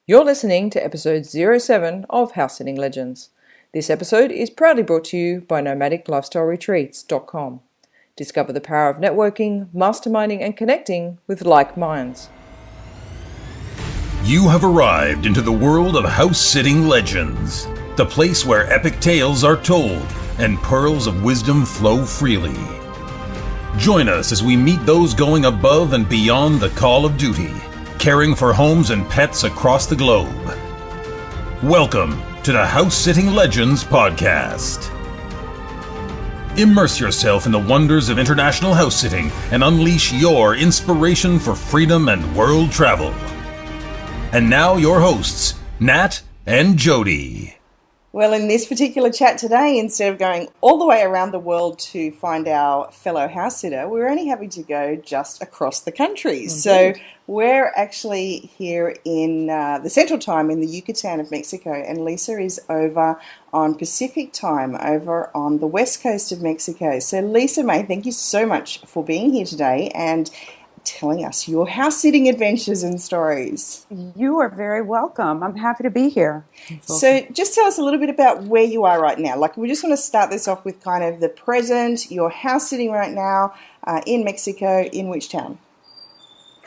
You're listening to episode 07 of House Sitting Legends. This episode is proudly brought to you by nomadiclifestyleretreats.com. Discover the power of networking, masterminding, and connecting with like minds. You have arrived into the world of House Sitting Legends, the place where epic tales are told and pearls of wisdom flow freely. Join us as we meet those going above and beyond the call of duty, caring for homes and pets across the globe. Welcome to the House Sitting Legends podcast. Immerse yourself in the wonders of international house sitting and unleash your inspiration for freedom and world travel. And now your hosts, Nat and Jodie. Well, in this particular chat today, instead of going all the way around the world to find our fellow house sitter, we're only having to go just across the country. Indeed. So we're actually here in the Central Time in the Yucatan of Mexico, and Lisa is over on Pacific Time over on the west coast of Mexico. So Lisa May, thank you so much for being here today and telling us your house-sitting adventures and stories. You are very welcome. I'm happy to be here. So just tell us a little bit about where you are right now. Like, we just want to start this off with kind of the present. You're house-sitting right now in Mexico. In which town?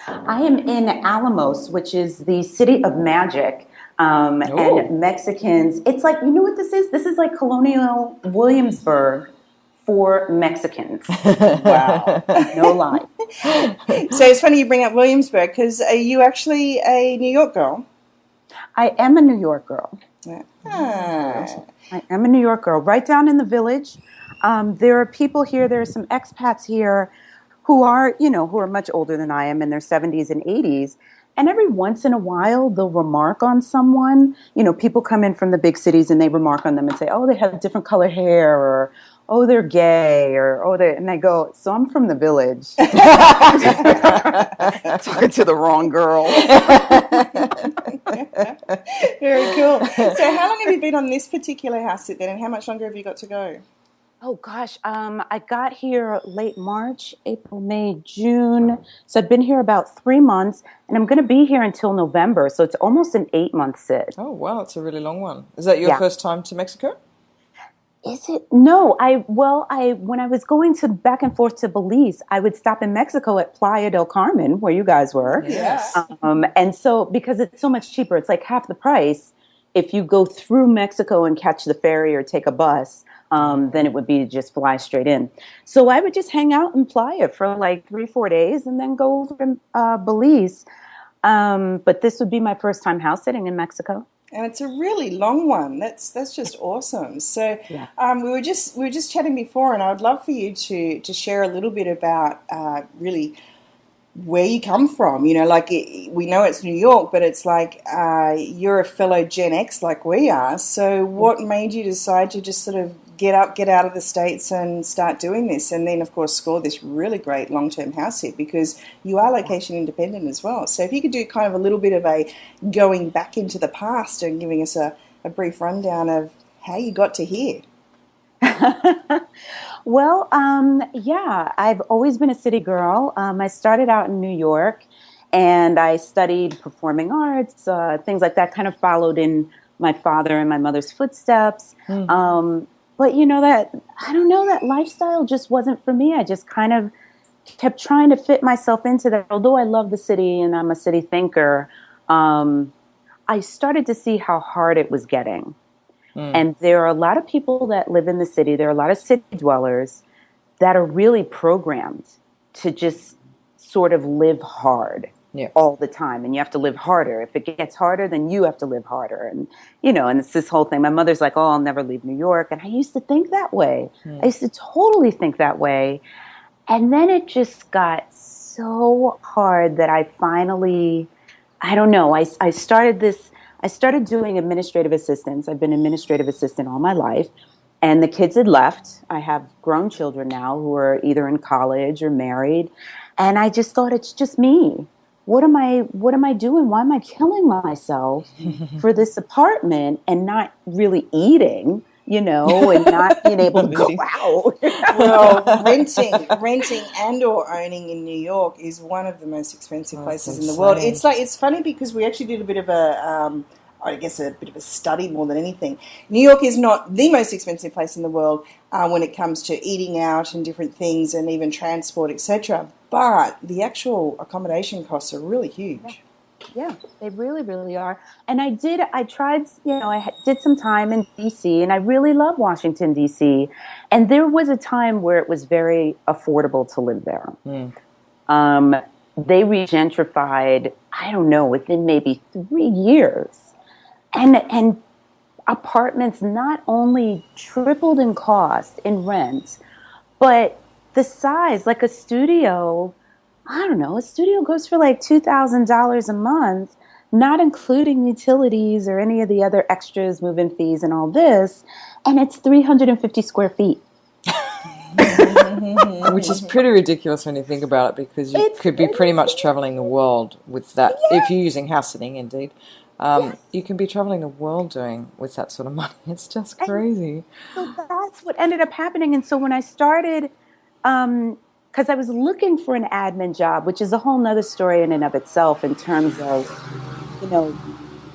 I am in Alamos, which is the city of magic. And Mexicans, it's like, you know what this is? This is like colonial Williamsburg for Mexicans. Wow. No lie. So it's funny you bring up Williamsburg, because are you actually a New York girl? I am a New York girl. Ah. I am a New York girl, right down in the village. There are people here, there are some expats here who are much older than I am, in their 70s and 80s. And every once in a while, they'll remark on someone. You know, people come in from the big cities and they remark on them and say, oh, they have different color hair, or oh, they're gay, and I go, so I'm from the village. Talking to the wrong girl. Very cool. So how long have you been on this particular house sit then, and how much longer have you got to go? Oh, gosh. I got here late March, April, May, June. So I've been here about 3 months, and I'm going to be here until November. So it's almost an 8-month sit. Oh, wow, it's a really long one. Is that your first time to Mexico? Is it? No. When I was going back and forth to Belize, I would stop in Mexico at Playa del Carmen, where you guys were. Yes. And so, because it's so much cheaper, it's like half the price if you go through Mexico and catch the ferry or take a bus. Then it would be to just fly straight in. So I would just hang out in Playa for like 3-4 days and then go over to Belize. But this would be my first time house sitting in Mexico. And it's a really long one. That's just awesome. So we were just chatting before, and I would love for you to share a little bit about really where you come from. You know, like we know it's New York, but it's like you're a fellow Gen X like we are. So what made you decide to just sort of get out of the States and start doing this, and then of course score this really great long-term house sit, because you are location independent as well. So if you could do kind of a little bit of a going back into the past and giving us a brief rundown of how you got to here. Well, I've always been a city girl. I started out in New York, and I studied performing arts, things like that, kind of followed in my father and my mother's footsteps. But that lifestyle just wasn't for me. I just kind of kept trying to fit myself into that. Although I love the city and I'm a city thinker, I started to see how hard it was getting. And there are a lot of people that live in the city. There are a lot of city dwellers that are really programmed to just sort of live hard all the time. And you have to live harder. If it gets harder, then you have to live harder. And, and it's this whole thing. My mother's like, oh, I'll never leave New York. And I used to think that way. I used to totally think that way. And then it just got so hard that I finally, I don't know, I started doing administrative assistants. I've been administrative assistant all my life, and the kids had left. I have grown children now who are either in college or married, and I just thought, it's just me. What am I doing? Why am I killing myself for this apartment and not really eating? and not being able to go out. Well, renting and or owning in New York is one of the most expensive places in the world. It's funny because we actually did a bit of I guess a bit of a study more than anything. New York is not the most expensive place in the world when it comes to eating out and different things and even transport, etc. But the actual accommodation costs are really huge. Yeah, they really, really are. And I tried, I did some time in DC, and I really love Washington, DC. And there was a time where it was very affordable to live there. They regentrified, I don't know, within maybe 3 years. And apartments not only tripled in cost, in rent, but the size, like a studio, I don't know, a studio goes for like $2,000 a month, not including utilities or any of the other extras, move-in fees and all this, and it's 350 square feet. Which is pretty ridiculous when you think about it, because you could be pretty much traveling the world with that. Yes. If you're using house sitting, indeed. Yes. You can be traveling the world with that sort of money. It's just crazy. And so that's what ended up happening. And so when I started... because I was looking for an admin job, which is a whole nother story in and of itself in terms of,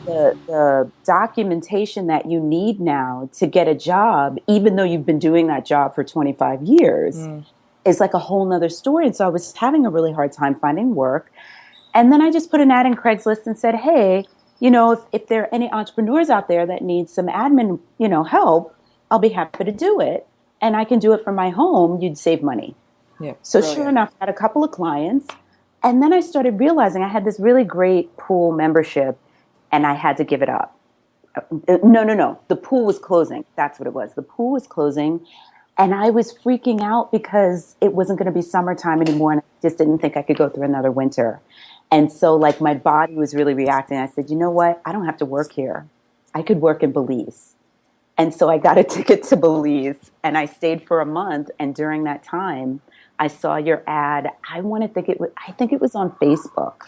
the documentation that you need now to get a job, even though you've been doing that job for 25 years, is like a whole nother story. And so I was having a really hard time finding work. And then I just put an ad in Craigslist and said, hey, if there are any entrepreneurs out there that need some admin, help, I'll be happy to do it. And I can do it from my home. You'd save money. Yeah, so brilliant. Sure enough, I had a couple of clients, and then I started realizing I had this really great pool membership, and I had to give it up. No. The pool was closing. That's what it was. The pool was closing, and I was freaking out because it wasn't going to be summertime anymore, and I just didn't think I could go through another winter. And so, my body was really reacting. I said, you know what? I don't have to work here. I could work in Belize. And so I got a ticket to Belize, and I stayed for a month, and during that time, I saw your ad. I think it was on Facebook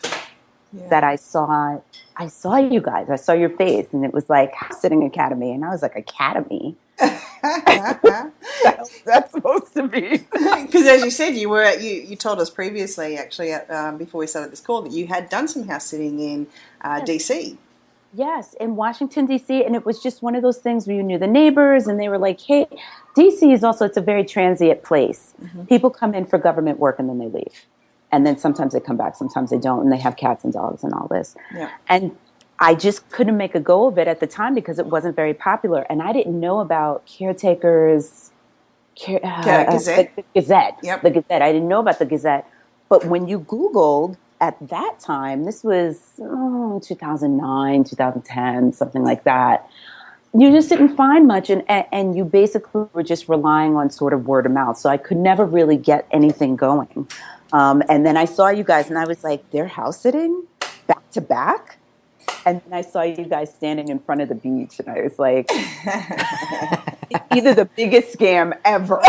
that I saw you guys. I saw your face, and it was like House Sitting Academy, and I was like, Academy? That's supposed to be. Because as you said, you told us previously, actually, before we started this call, that you had done some house sitting in DC. Yes, in Washington, D.C., and it was just one of those things where you knew the neighbors, and they were like, hey, D.C. is also, it's a very transient place. Mm-hmm. People come in for government work, and then they leave. And then sometimes they come back, sometimes they don't, and they have cats and dogs and all this. Yeah. And I just couldn't make a go of it at the time because it wasn't very popular, and I didn't know about Caretakers, Gazette. The Gazette. Yep. The Gazette. I didn't know about the Gazette. But when you Googled, at that time, this was 2009, 2010, something like that, you just didn't find much, and you basically were just relying on sort of word of mouth. So I could never really get anything going. And then I saw you guys, and I was like, they're house sitting back to back? And then I saw you guys standing in front of the beach, and I was like, it's either the biggest scam ever.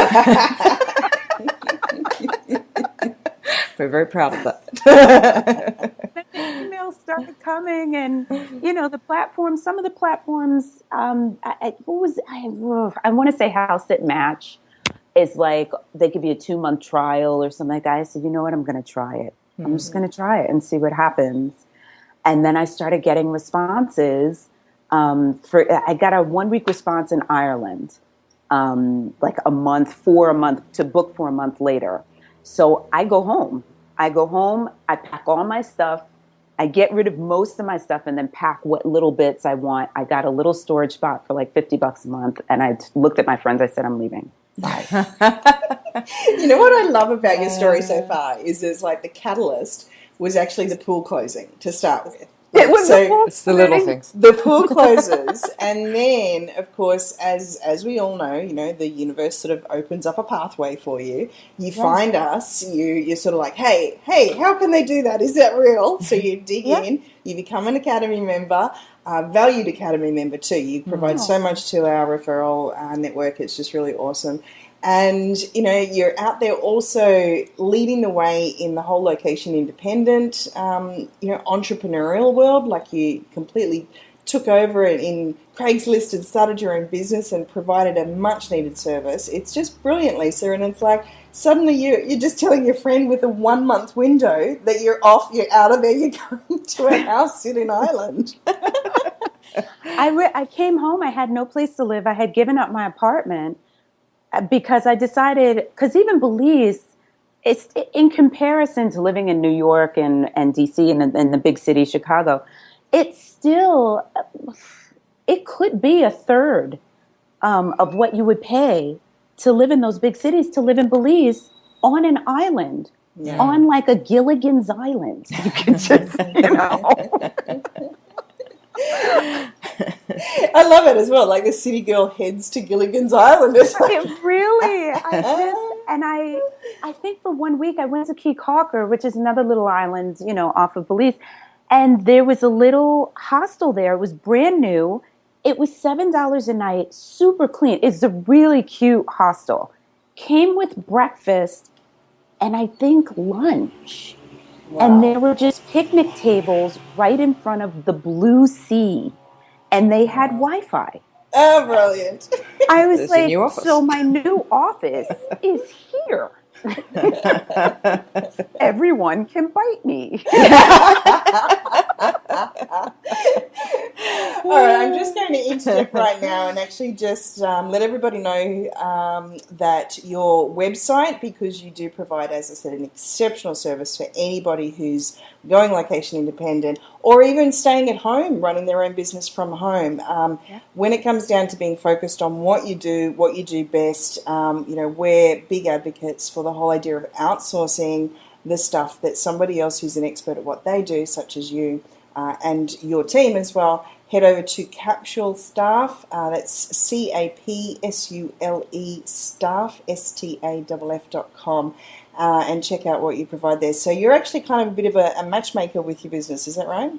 We're very proud of that. The emails started coming, and the platforms. Some of the platforms. I want to say House Sit Match is like they give you a 2-month trial or something like that. I said, you know what, I'm going to try it. Mm-hmm. I'm just going to try it and see what happens. And then I started getting responses. I got a 1-week response in Ireland, like a month to book for a month later. So I go home, I pack all my stuff, I get rid of most of my stuff and then pack what little bits I want. I got a little storage spot for like $50 a month, and I looked at my friends, I said, I'm leaving. Bye. You know what I love about your story so far is there's like the catalyst was actually the pool closing to start with. It was it's the little things. The pool closes, and then, of course, as we all know, the universe sort of opens up a pathway for you. You find us. You're sort of like, hey, how can they do that? Is that real? So you dig in. You become an Academy member, valued Academy member too. You provide so much to our referral network. It's just really awesome. And, you're out there also leading the way in the whole location independent, entrepreneurial world. Like you completely took over in Craigslist and started your own business and provided a much needed service. It's just brilliant, Lisa. And it's like suddenly you're just telling your friend with a 1 month window that you're off, you're out of there, you're going to a house sitting Ireland. I came home. I had no place to live. I had given up my apartment because I decided, because even Belize, it's in comparison to living in New York and DC and the big city, Chicago, it's still, it could be a third of what you would pay to live in those big cities, to live in Belize on an island, on like a Gilligan's Island. You can just, I love it as well. Like the city girl heads to Gilligan's Island. It's like, really, I think for 1 week I went to Key Calker, which is another little island, off of Belize, and there was a little hostel there. It was brand new. It was $7 a night, super clean. It's a really cute hostel. Came with breakfast and I think lunch. Wow. And there were just picnic tables right in front of the blue sea. And they had Wi-Fi. Oh, brilliant. I was like, so my new office is here. Everyone can bite me. All right, I'm just going to interject right now and actually just let everybody know that your website, because you do provide, as I said, an exceptional service for anybody who's going location independent or even staying at home, running their own business from home. When it comes down to being focused on what you do best, we're big advocates for the whole idea of outsourcing the stuff that somebody else who's an expert at what they do, such as you and your team as well. Head over to Capsule Staff, that's CAPSULE staff, STAFF.com, and check out what you provide there. So you're actually kind of a bit of a matchmaker with your business, is that right?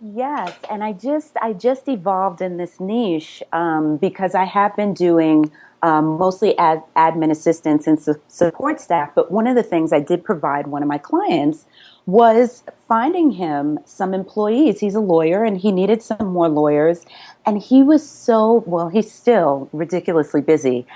Yes, and I just evolved in this niche because I have been doing mostly admin assistance and support staff. But one of the things I did provide one of my clients was finding him some employees. He's a lawyer and he needed some more lawyers. And he was he's still ridiculously busy.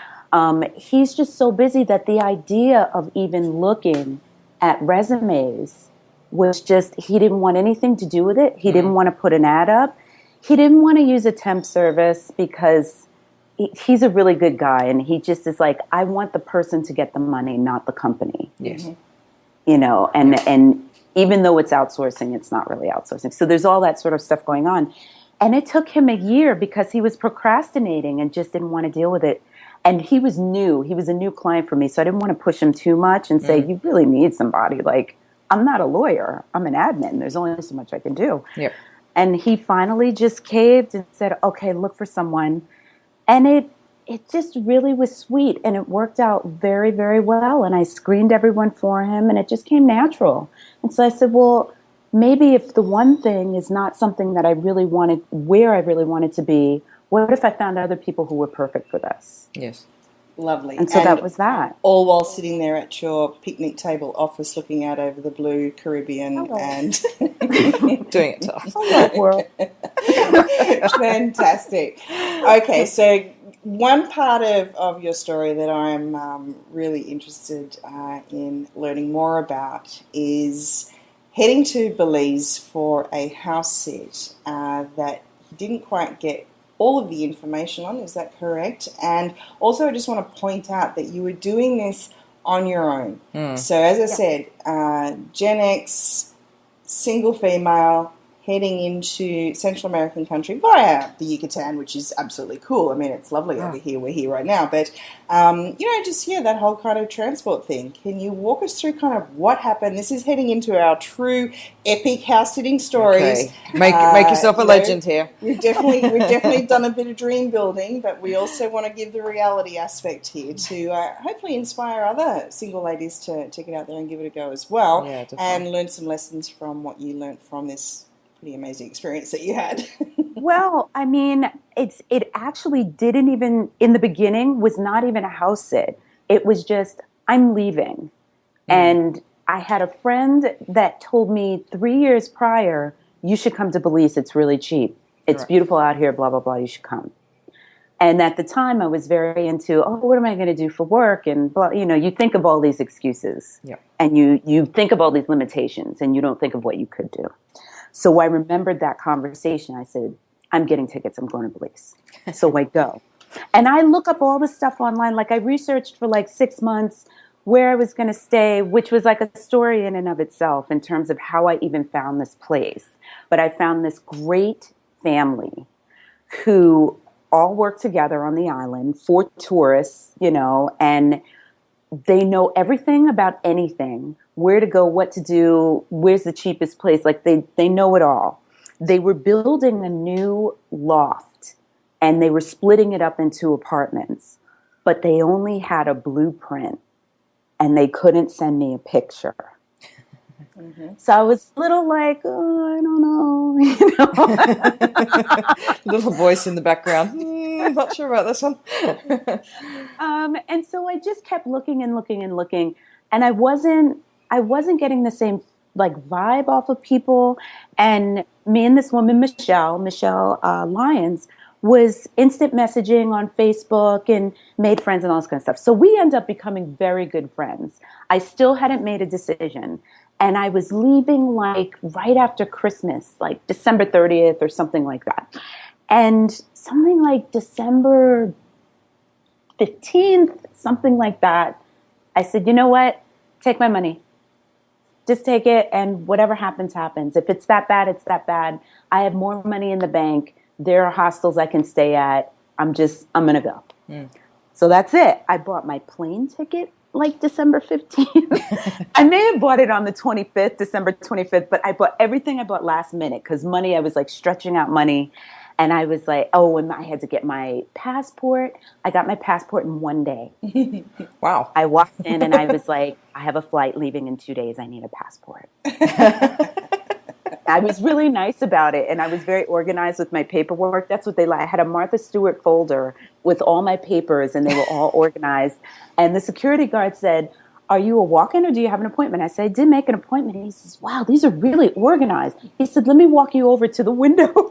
He's just so busy that the idea of even looking at resumes was just, he didn't want anything to do with it. He didn't want to put an ad up. He didn't want to use a temp service because he's a really good guy. And he just is like, I want the person to get the money, not the company. Yes. And even though it's outsourcing, it's not really outsourcing. So there's all that sort of stuff going on. And it took him a year because he was procrastinating and just didn't want to deal with it. And he was new. He was a new client for me. So I didn't want to push him too much and say, you really need somebody. Like, I'm not a lawyer. I'm an admin. There's only so much I can do. Yep. And he finally just caved and said, okay, look for someone. And it just really was sweet. And it worked out very, very well. And I screened everyone for him. And it just came natural. And so I said, well, maybe if the one thing is not something that I really wanted, where I really wanted to be, what if I found other people who were perfect for this? Yes. Lovely. And so that was that. All while sitting there at your picnic table office looking out over the blue Caribbean and doing it tough. World. Fantastic. Okay, so one part of your story that I'm really interested in learning more about is heading to Belize for a house sit that you didn't quite get all of the information on, is that correct? And also I just want to point out that you were doing this on your own. So as I said, Gen X, single female, heading into Central American country via the Yucatan, which is absolutely cool. I mean, it's lovely over here. We're here right now. But, that whole kind of transport thing. Can you walk us through kind of what happened? This is heading into our true epic house-sitting stories. Okay. Make yourself a legend here. We've definitely done a bit of dream building, but we also want to give the reality aspect here to hopefully inspire other single ladies to get out there and give it a go as well, and learn some lessons from what you learned from this pretty amazing experience that you had. Well, I mean, it actually didn't even, in the beginning, was not even a house sit. It was just, I'm leaving. And I had a friend that told me 3 years prior, you should come to Belize, it's really cheap. It's beautiful out here, blah, blah, blah, you should come. And at the time, I was very into, what am I going to do for work? And, blah, you think of all these excuses. Yeah. And you think of all these limitations, and you don't think of what you could do. So I remembered that conversation. I said, I'm getting tickets. I'm going to Belize. So I go. And I look up all the stuff online. Like, I researched for like 6 months where I was going to stay, which was like a story in and of itself in terms of how I even found this place. But I found this great family who all work together on the island for tourists, and they know everything about anything, where to go, what to do, where's the cheapest place. Like they know it all. They were building a new loft and they were splitting it up into apartments, but they only had a blueprint and they couldn't send me a picture. Mm-hmm. So I was a little like, I don't know, Little voice in the background. Not sure about this one. And so I just kept looking and looking and looking, and I wasn't getting the same like vibe off of people. And me and this woman, Michelle Lyons, was instant messaging on Facebook and made friends and all this kind of stuff. So we ended up becoming very good friends. I still hadn't made a decision. And I was leaving like right after Christmas, like December 30th or something like that. And something like December 15th, something like that, I said, you know what? Take my money. Just take it, and whatever happens, happens. If it's that bad, it's that bad. I have more money in the bank. There are hostels I can stay at. I'm going to go. Mm. So that's it. I bought my plane ticket like December 15th. I may have bought it on the 25th, December 25th, but I bought everything I bought last minute because money, I was like stretching out money. And I was like, and I had to get my passport. I got my passport in 1 day. Wow. I walked in and I was like, I have a flight leaving in 2 days. I need a passport. I was really nice about it, and I was very organized with my paperwork. That's what they like. I had a Martha Stewart folder with all my papers, and they were all organized. And the security guard said, are you a walk-in or do you have an appointment? I said, I did make an appointment. And he says, wow, these are really organized. He said, let me walk you over to the window. So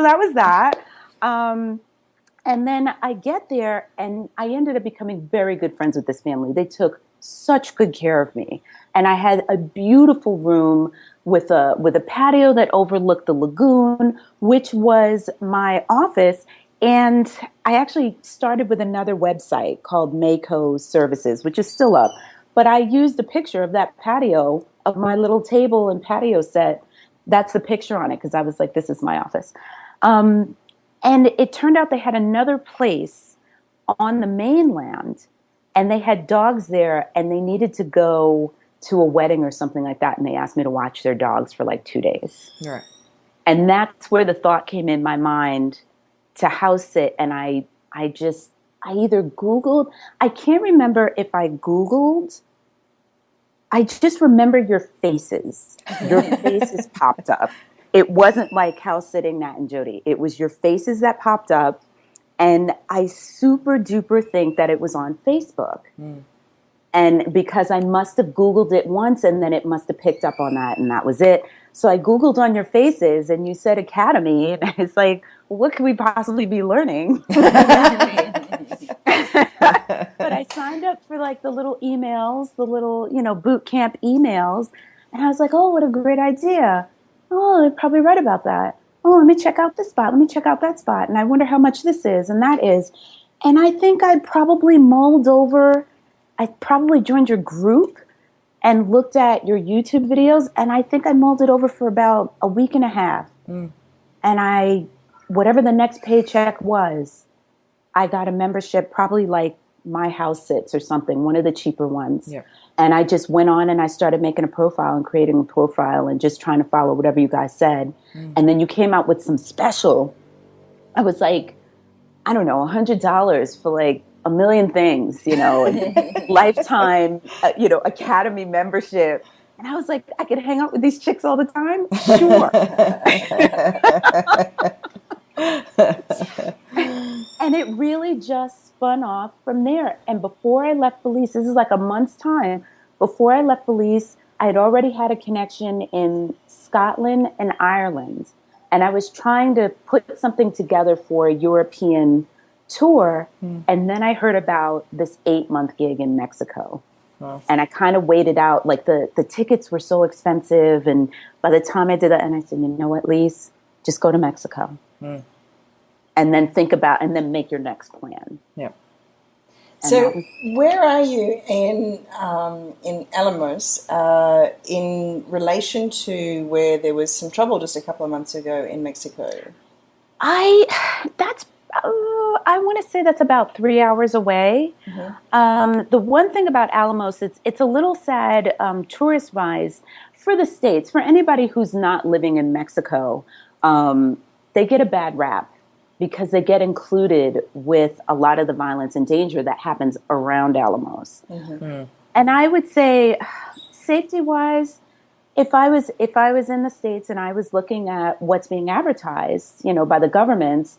that was that. And then I get there, and I ended up becoming very good friends with this family. They took such good care of me. And I had a beautiful room with a patio that overlooked the lagoon, which was my office. And I actually started with another website called Mako Services, which is still up. But I used a picture of that patio, of my little table and patio set. That's the picture on it, because I was like, this is my office. And it turned out they had another place on the mainland, and they had dogs there, and they needed to go to a wedding or something like that, and they asked me to watch their dogs for like 2 days. Right. And that's where the thought came in my mind to house sit, and I either Googled, I can't remember if I Googled, I just remember your faces. Your faces popped up. It wasn't like house sitting Nat and Jodie. It was your faces that popped up, and I super duper think that it was on Facebook. Mm. And because I must have Googled it once, and then it must have picked up on that, and that was it. So I Googled on your faces, and you said Academy, and it's like, what could we possibly be learning? But I signed up for like the little emails, the little, boot camp emails, and I was like, oh, what a great idea. Oh, I'd probably read about that. Oh, let me check out this spot. Let me check out that spot. And I wonder how much this is and that is. And I think I probably mulled over. I probably joined your group and looked at your YouTube videos, and I think I mulled it over for about a week and a half. Mm. And whatever the next paycheck was, I got a membership, probably like My House Sits or something, one of the cheaper ones. Yeah. And I just went on and I started making a profile and creating a profile and just trying to follow whatever you guys said. Mm. And then you came out with some special. I was like, I don't know, $100 for like a million things, and lifetime, Academy membership. And I was like, I could hang out with these chicks all the time? Sure. And it really just spun off from there. And before I left Belize, this is like a month's time, before I left Belize, I had already had a connection in Scotland and Ireland. And I was trying to put something together for a European tour. And then I heard about this 8-month gig in Mexico. Wow. And I kind of waited out, like the tickets were so expensive. And by the time I did that, and I said, you know what, Lise, just go to Mexico. And then and then make your next plan. Yeah. So where are you in Alamos in relation to where there was some trouble just a couple of months ago in Mexico? I want to say that's about 3 hours away. The one thing about Alamos, it's a little sad tourist-wise for the States. For anybody who's not living in Mexico, they get a bad rap because they get included with a lot of the violence and danger that happens around Alamos. And I would say, safety-wise, if I was in the States and I was looking at what's being advertised, by the governments,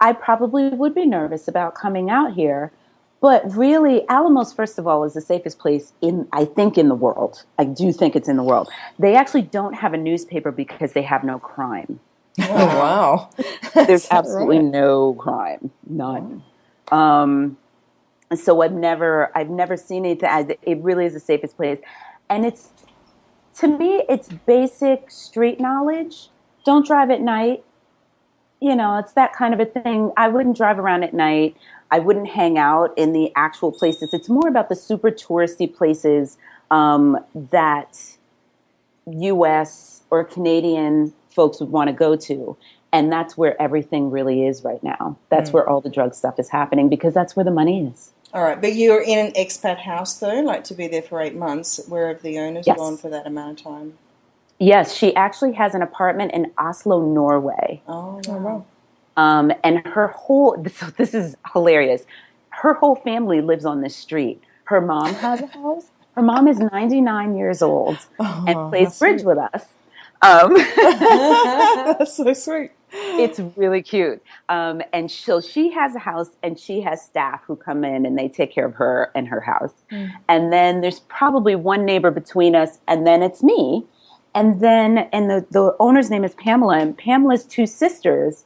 I probably would be nervous about coming out here. But really, Alamos, first of all, is the safest place I think in the world. I do think it's in the world. They actually don't have a newspaper because they have no crime. Oh, wow. There's absolutely no crime. None. So I've never seen anything. It really is the safest place. And to me, it's basic street knowledge. Don't drive at night. It's that kind of a thing. I wouldn't drive around at night. I wouldn't hang out in the actual places. It's more about the super touristy places that U.S. or Canadian folks would want to go to. And that's where everything really is right now. That's where all the drug stuff is happening because that's where the money is. All right. But you're in an expat house, though, like to be there for 8 months. Where have the owners gone for that amount of time? Yes, she actually has an apartment in Oslo, Norway. Oh, wow. And so this is hilarious. Her whole family lives on this street. Her mom has a house. Her mom is 99 years old and plays bridge with us. That's so sweet. It's really cute. And she has a house and she has staff who come in and they take care of her and her house. And then there's probably one neighbor between us and then it's me. And the owner's name is Pamela, and Pamela's 2 sisters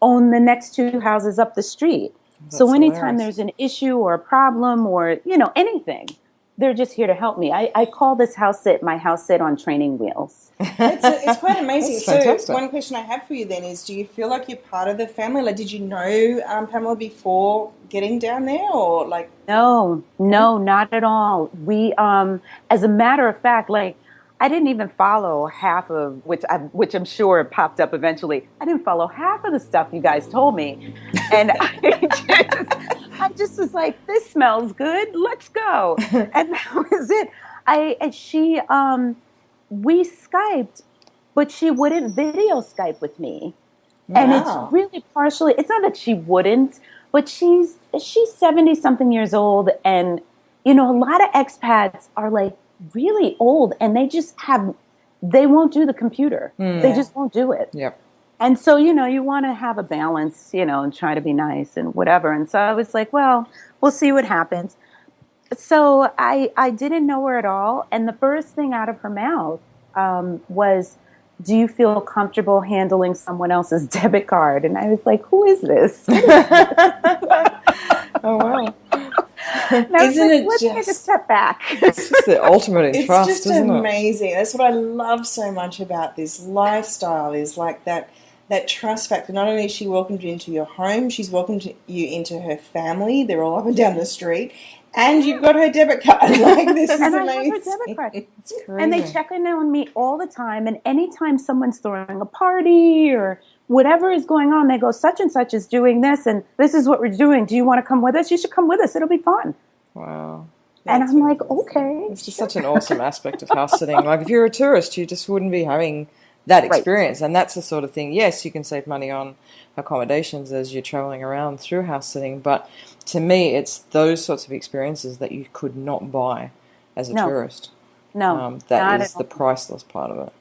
own the next 2 houses up the street. So anytime there's an issue or a problem or, anything, they're just here to help me. I call this house sit my house sit on training wheels. It's quite amazing. Fantastic. One question I have for you then is, do you feel like you're part of the family? Like, did you know Pamela before getting down there, or like? No, not at all. We, as a matter of fact, I didn't even follow half of which I'm sure popped up eventually. I didn't follow half of the stuff you guys told me, and I just was like, "This smells good. Let's go," and that was it. We Skyped, but she wouldn't video Skype with me, and it's really partially. It's not that she wouldn't, but she's 70-something years old, and a lot of expats are like really old and they won't do the computer. They just won't do it. Yep. And so, you want to have a balance, and try to be nice and whatever. And so I was like, well, we'll see what happens. So I didn't know her at all. And the first thing out of her mouth was, do you feel comfortable handling someone else's debit card? And I was like, who is this? Oh, wow. Isn't it let's take a step back. It's just the ultimate in trust, just isn't amazing. That's what I love so much about this lifestyle, is like that trust factor. Not only has she welcomed you into your home, she's welcomed you into her family. They're all up and down the street. And you've got her debit card. Like, this is amazing. I have her debit card. It's crazy. And they check in on me all the time. And anytime someone's throwing a party or whatever is going on, they go, such and such is doing this, and this is what we're doing. Do you want to come with us? You should come with us. It'll be fun. Wow. And I'm like, okay. It's just such an awesome aspect of house sitting. Like, if you're a tourist, you just wouldn't be having that experience. Right. And that's the sort of thing, yes, you can save money on accommodations as you're traveling around through house sitting, but to me, it's those sorts of experiences that you could not buy as a tourist. No. That is the priceless part of it.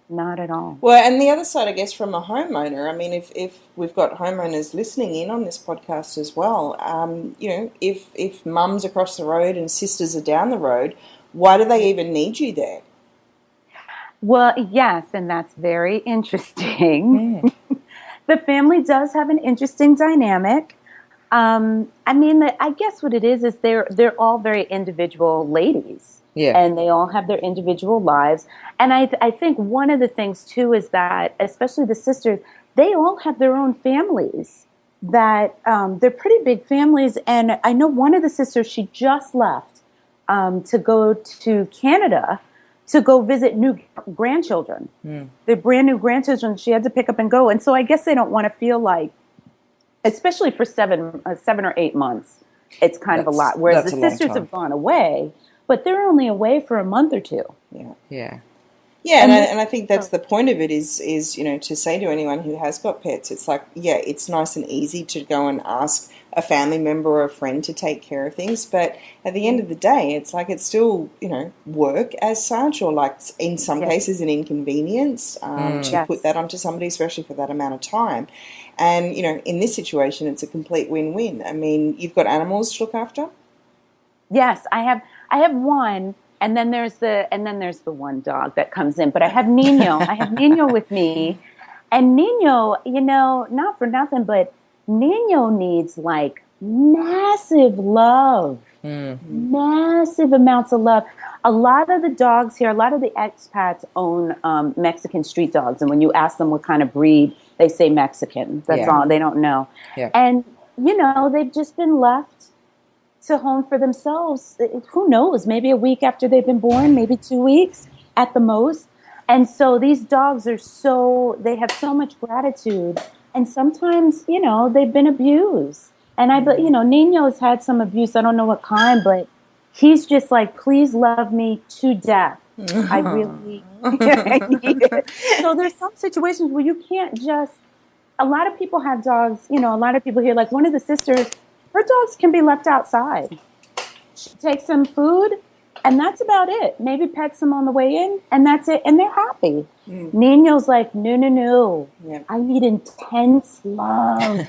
Not at all. Well, and the other side, I guess, from a homeowner, I mean, if we've got homeowners listening in on this podcast as well, if mum's across the road and sisters are down the road, why do they even need you there? Well, yes, and that's very interesting. The family does have an interesting dynamic. I mean, I guess what it is they're all very individual ladies, and they all have their individual lives. And I think one of the things too is that, especially the sisters, they all have their own families. That they're pretty big families. And I know one of the sisters, she just left to go to Canada to go visit new grandchildren. They're brand new grandchildren. She had to pick up and go. And so I guess they don't want to feel like, especially for 7 or 8 months, it's kind of a lot. Whereas the sisters have gone away, but they're only away for a month or two. Yeah, and I think that's the point of it is to say to anyone who has got pets, it's like, it's nice and easy to go and ask a family member or a friend to take care of things, but at the end of the day, it's like it's still, work as such, or like in some cases an inconvenience to put that onto somebody, especially for that amount of time. And, in this situation, it's a complete win-win. I mean, you've got animals to look after? Yes, I have one. And then there's the one dog that comes in. But I have Nino. I have Nino with me. And Nino, not for nothing, but Nino needs like massive love. Massive amounts of love. A lot of the dogs here, a lot of the expats own Mexican street dogs. And when you ask them what kind of breed, they say Mexican. That's all. They don't know. Yeah. And, they've just been left to home for themselves. Who knows? Maybe a week after they've been born, maybe 2 weeks at the most. And so these dogs they have so much gratitude. And sometimes, they've been abused. And Nino's had some abuse. I don't know what kind, but he's just like, please love me to death. I really I need it. So there's some situations where you can't a lot of people have dogs, a lot of people here, like one of the sisters, her dogs can be left outside. She takes them food, and that's about it. Maybe pets them on the way in, and that's it. And they're happy. Nino's like, no. Yeah. I need intense love.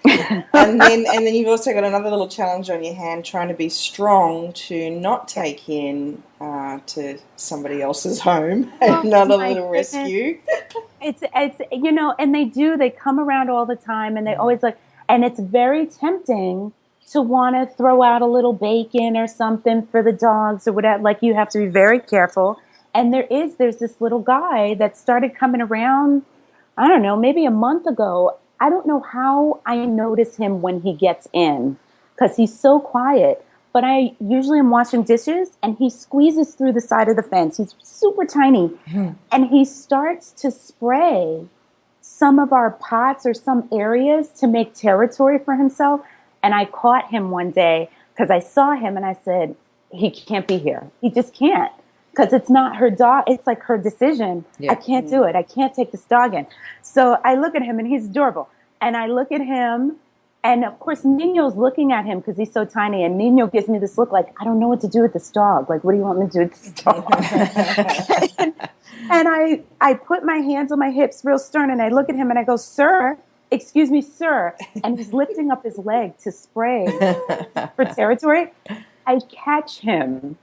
and then you've also got another little challenge on your hand, trying to be strong to not take in to somebody else's home. Another little rescue. It's and they come around all the time, and they always like. And it's very tempting to want to throw out a little bacon or something for the dogs or whatever. Like, you have to be very careful. And there's this little guy that started coming around, I don't know, maybe a month ago. I don't know how I notice him when he gets in because he's so quiet. But I usually am washing dishes and he squeezes through the side of the fence. He's super tiny. And he starts to spray some of our pots or some areas to make territory for himself. And I caught him one day because I saw him and I said, he can't be here. He just can't, because it's not her dog. It's like her decision. I can't do it. I can't take this dog in. So I look at him and he's adorable. And I look at him and of course Nino's looking at him because he's so tiny. And Nino gives me this look like, I don't know what to do with this dog. Like, what do you want me to do with this dog? And I put my hands on my hips real stern and I look at him and I go, sir, excuse me, sir. And he's lifting up his leg to spray for territory. I catch him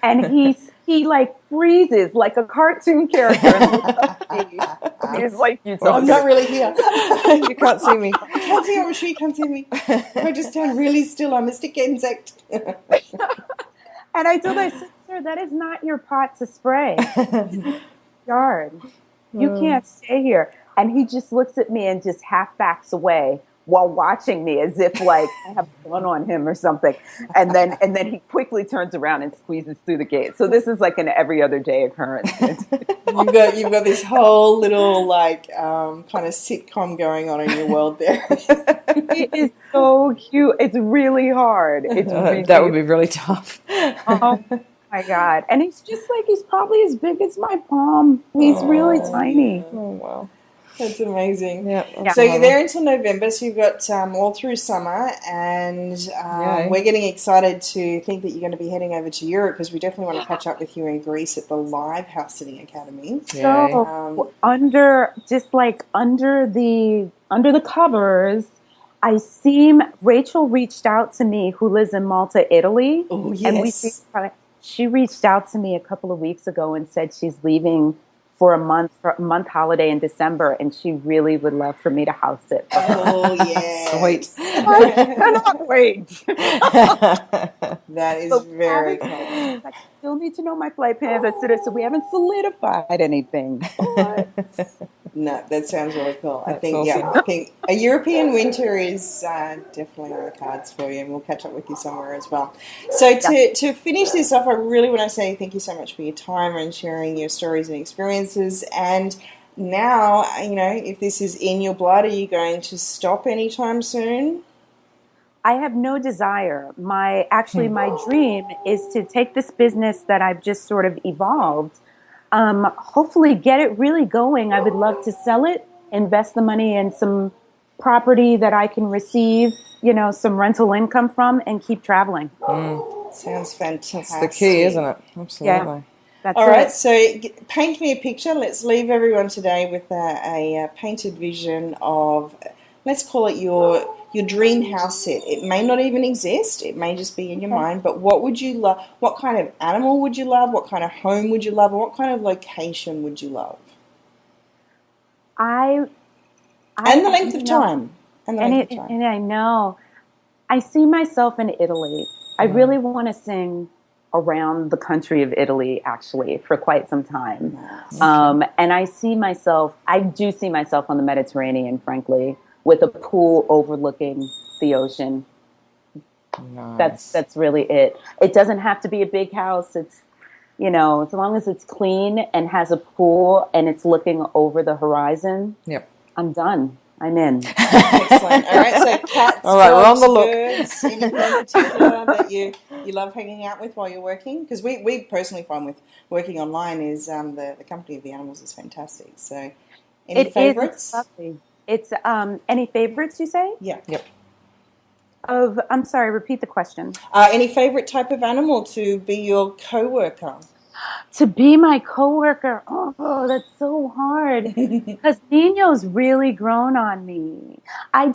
and he like freezes like a cartoon character. He's like, I'm not really here. You can't see me. I can't see you. I'm sure you can't see me. I just stand really still. I'm a stick insect. And I told him, I said, sir, that is not your pot to spray. Yard. You can't stay here. And he just looks at me and just half backs away while watching me as if like I have one on him or something. And then he quickly turns around and squeezes through the gate. So this is like an every other day occurrence. You've got this whole little like kind of sitcom going on in your world there. It is so cute. It's really hard. That would be really tough. Oh my God. And he's probably as big as my palm. He's really tiny. Oh, wow. That's amazing. Yeah. So you're there until November, so you've got all through summer, and we're getting excited to think that you're going to be heading over to Europe, because we definitely want to catch up with you in Greece at the live house sitting academy. So under the covers, Rachel reached out to me, who lives in Malta, Italy. Oh, yes. And she reached out to me a couple of weeks ago and said she's leaving for a month holiday in December, and she really would love for me to house sit. Oh, yeah. Sweet. I cannot wait. That is very cool. I still need to know my flight plans. I said, so we haven't solidified anything. But No, that sounds really cool. That's I think, awesome. yeah, I think a European winter is definitely on the cards for you, and we'll catch up with you somewhere as well. So to finish this off, I really want to say thank you so much for your time and sharing your stories and experiences. And now, if this is in your blood, are you going to stop anytime soon? I have no desire. My dream is to take this business that I've just sort of evolved, hopefully get it really going. I would love to sell it, invest the money in some property that I can receive, some rental income from, and keep traveling. Sounds fantastic. That's the key, isn't it? Absolutely. Yeah, that's All right, it. so paint me a picture. Let's leave everyone today with a painted vision of, let's call it your dream house sit. It may not even exist. It may just be in your mind. But what would you love? What kind of animal would you love? What kind of home would you love? Or what kind of location would you love? And the length of time. And I know. I see myself in Italy. I really want to sing around the country of Italy, actually, for quite some time. And I do see myself on the Mediterranean, frankly, with a pool overlooking the ocean. Nice. That's really it. It doesn't have to be a big house. It's, as long as it's clean and has a pool and it's looking over the horizon. Yep. I'm done. I'm in. Excellent. All right, so cats, all right, dogs, we're on the look. birds, anything in particular that you love hanging out with while you're working? Because we personally find with working online is the company of the animals is fantastic. So any favourites? It's any favorites, you say? Yeah. Yep. I'm sorry, repeat the question. Any favourite type of animal to be your co-worker? To be my coworker, oh, that's so hard. Because Nino's really grown on me. I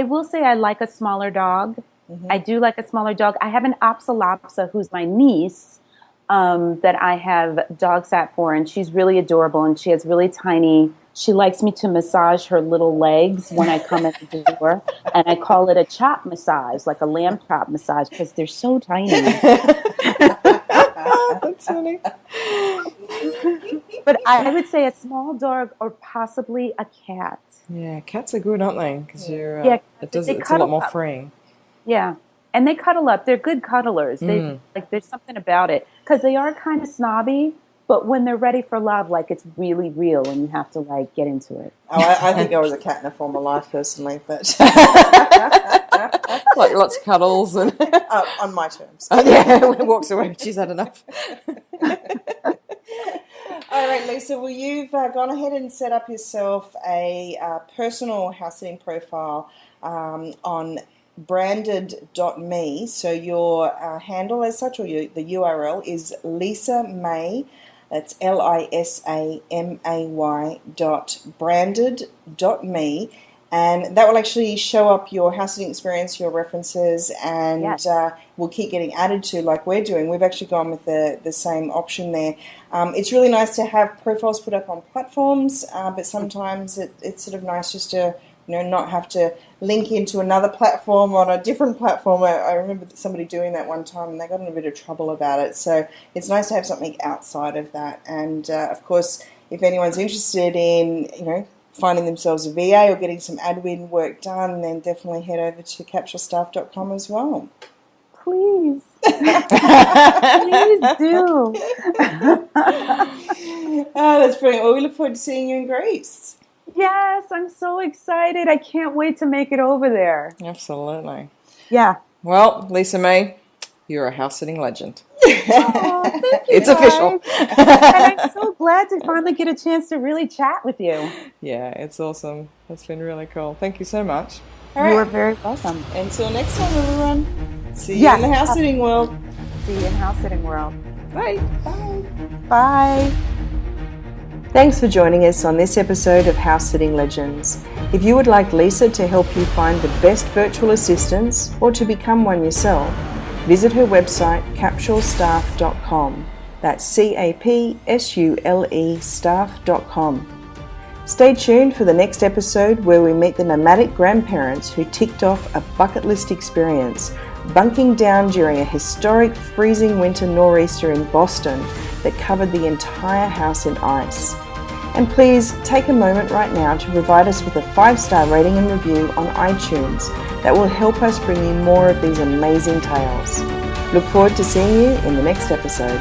will say I like a smaller dog. I do like a smaller dog. I have an Apsalapsa who's my niece that I have dog sat for, and she's really adorable, and she has really tiny. She likes me to massage her little legs when I come in the door, and I call it a chop massage, like a lamb chop massage, because they're so tiny. That's funny. But I would say a small dog or possibly a cat. Yeah, cats are good, aren't they? Because it's a lot more freeing. Yeah, and they cuddle up. They're good cuddlers. There's something about it because they are kind of snobby. But when they're ready for love, it's really real, and you have to get into it. Oh, I think I was a cat in a former life, personally, but Lots of cuddles and on my terms. yeah, when it walks away, she's had enough. All right, Lisa. Well, you've gone ahead and set up yourself a personal house sitting profile on branded.me. So your handle as such, or the URL is Lisa May. That's LISAMAY.branded.me. And that will actually show up your house sitting experience, your references, and we'll keep getting added to like we're doing. We've actually gone with the same option there. It's really nice to have profiles put up on platforms, but sometimes it's sort of nice just to not have to link into another platform on a different platform. I remember somebody doing that one time and they got in a bit of trouble about it. So it's nice to have something outside of that. And of course, if anyone's interested in, finding themselves a VA or getting some admin work done, then definitely head over to capturestaff.com as well. Please. Please do. Oh, that's brilliant. Well, we look forward to seeing you in Greece. Yes, I'm so excited. I can't wait to make it over there. Absolutely. Yeah. Well, Lisa May, you're a house sitting legend. Oh, thank you, it's guys. official. And I'm so glad to finally get a chance to really chat with you. Yeah, it's awesome. That's been really cool. Thank you so much. All right. You are very welcome. Until next time, everyone. See you in the house sitting world. See you in house sitting world. Bye. Bye. Bye. Thanks for joining us on this episode of House Sitting Legends. If you would like Lisa to help you find the best virtual assistants or to become one yourself, Visit her website, capsulestaff.com. That's CAPSULE staff.com. Stay tuned for the next episode where we meet the nomadic grandparents who ticked off a bucket list experience, bunking down during a historic freezing winter nor'easter in Boston that covered the entire house in ice. And please take a moment right now to provide us with a 5-star rating and review on iTunes. That will help us bring you more of these amazing tales. Look forward to seeing you in the next episode.